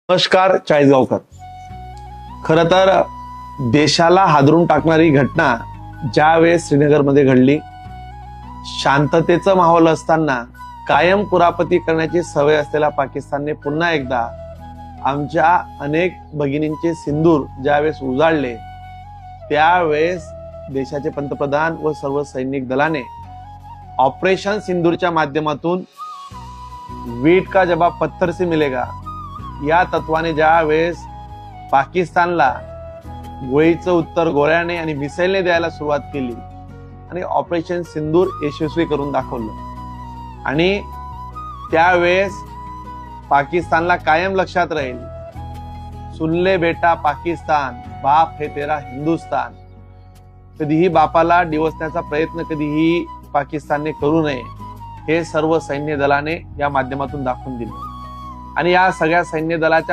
नमस्कार चाळीसगावकर. खरं तर देशाला हादरून टाकणारी घटना ज्यावेळेस श्रीनगरमध्ये घडली, शांततेचं माहोल असताना कायम कुरापती करण्याची सवय असलेल्या पाकिस्तानने पुन्हा एकदा आमच्या अनेक भगिनींचे सिंदूर ज्यावेळेस उजाडले, त्यावेळेस देशाचे पंतप्रधान व सर्व सैनिक दलाने ऑपरेशन सिंदूरच्या माध्यमातून वीट का जवाब पत्थर से मिलेगा या तत्वाने ज्यावेळेस पाकिस्तानला गोळीचं उत्तर गोळ्याने आणि मिसाईलने द्यायला सुरुवात केली आणि ऑपरेशन सिंदूर यशस्वी करून दाखवलं, आणि त्यावेळेस पाकिस्तानला कायम लक्षात राहील, सुन ले बेटा पाकिस्तान, बाप है तेरा हिंदुस्तान. कधीही बापाला डिवचण्याचा प्रयत्न कधीही पाकिस्तानने करू नये हे सर्व सैन्य दलाने या माध्यमातून दाखवून दिले. आणि या सगळ्या सैन्य दलाच्या